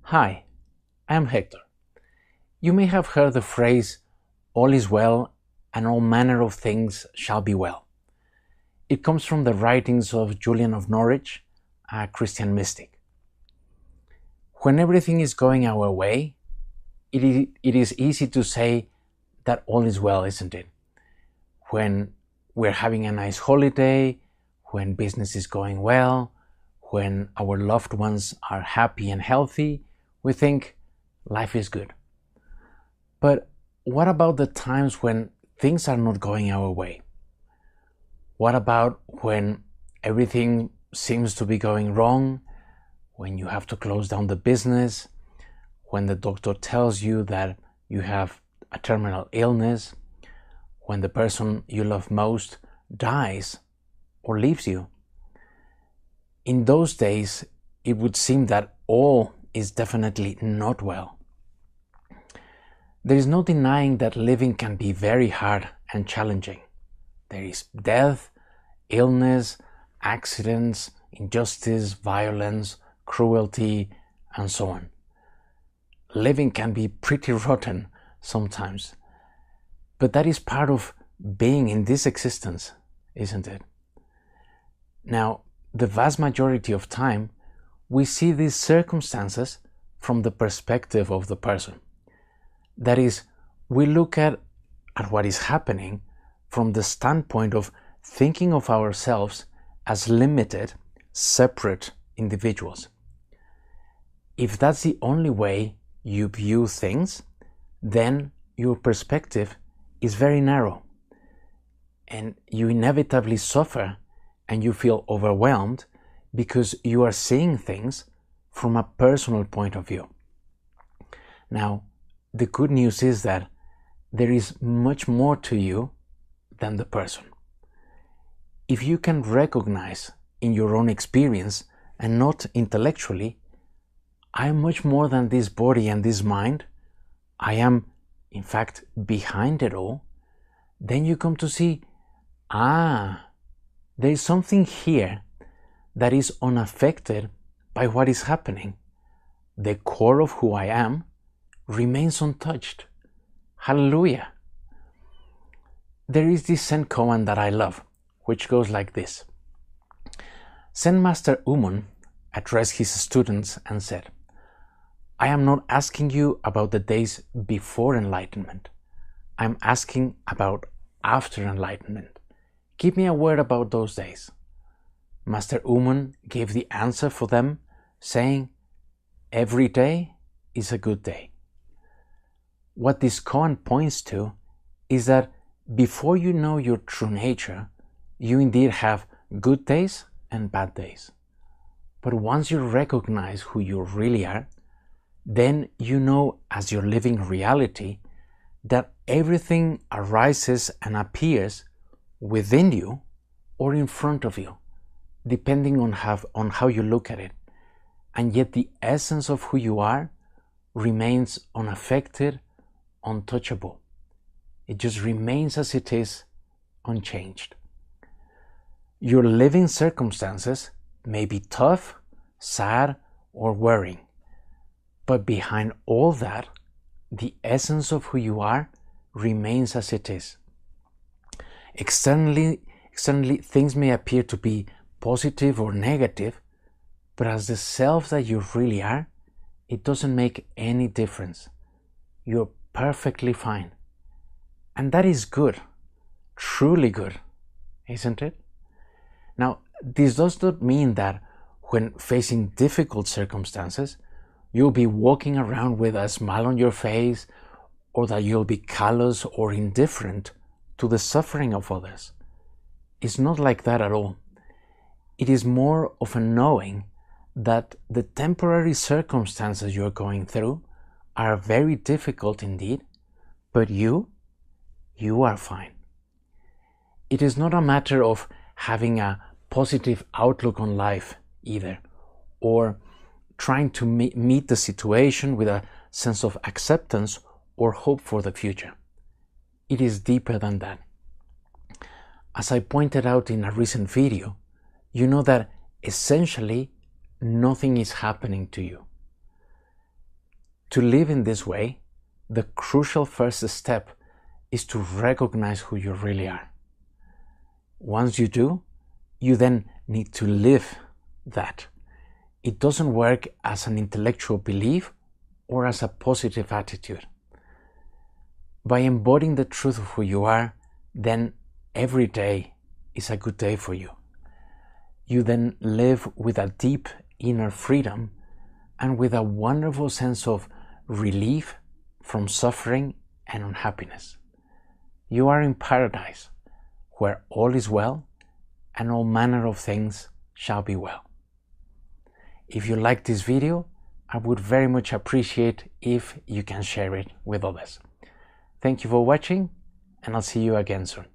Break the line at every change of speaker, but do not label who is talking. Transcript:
Hi, I am Hector. You may have heard the phrase, all is well and all manner of things shall be well. It comes from the writings of Julian of Norwich, a Christian mystic. When everything is going our way, it is easy to say that all is well, isn't it? When we're having a nice holiday, when business is going well, when our loved ones are happy and healthy, we think life is good. But what about the times when things are not going our way? What about when everything seems to be going wrong, when you have to close down the business, when the doctor tells you that you have a terminal illness, when the person you love most dies or leaves you? In those days, it would seem that all is definitely not well. There is no denying that living can be very hard and challenging. There is death, illness, accidents, injustice, violence, cruelty, and so on. Living can be pretty rotten sometimes, but that is part of being in this existence, isn't it? Now, the vast majority of time, we see these circumstances from the perspective of the person. That is, we look at what is happening from the standpoint of thinking of ourselves as limited, separate individuals. If that's the only way you view things, then your perspective is very narrow, and you inevitably suffer and you feel overwhelmed because you are seeing things from a personal point of view. Now, the good news is that there is much more to you than the person. If you can recognize in your own experience and not intellectually, I am much more than this body and this mind, I am in fact behind it all, then you come to see, there is something here that is unaffected by what is happening. The core of who I am remains untouched. Hallelujah! There is this Zen koan that I love, which goes like this. Zen Master Umon addressed his students and said, I am not asking you about the days before enlightenment. I am asking about after enlightenment. Give me a word about those days. Master Umon gave the answer for them, saying, every day is a good day. What this koan points to is that before you know your true nature, you indeed have good days and bad days. But once you recognize who you really are, then you know as your living reality that everything arises and appears within you or in front of you, depending on how you look at it. And yet the essence of who you are remains unaffected, untouchable. It just remains as it is, unchanged. Your living circumstances may be tough, sad, or worrying, but behind all that, the essence of who you are remains as it is. Externally, things may appear to be positive or negative, but as the self that you really are, it doesn't make any difference. You're perfectly fine. And that is good, truly good, isn't it? Now, this does not mean that when facing difficult circumstances, you'll be walking around with a smile on your face, or that you'll be callous or indifferent to the suffering of others. It's not like that at all. It is more of a knowing that the temporary circumstances you're going through are very difficult indeed, but you are fine. It is not a matter of having a positive outlook on life either, or trying to meet the situation with a sense of acceptance or hope for the future. It is deeper than that. As I pointed out in a recent video, you know that essentially nothing is happening to you. To live in this way, the crucial first step is to recognize who you really are. Once you do, you then need to live that. It doesn't work as an intellectual belief or as a positive attitude. By embodying the truth of who you are, then every day is a good day for you. You then live with a deep inner freedom and with a wonderful sense of relief from suffering and unhappiness. You are in paradise, where all is well and all manner of things shall be well. If you like this video, I would very much appreciate if you can share it with others. Thank you for watching, and I'll see you again soon.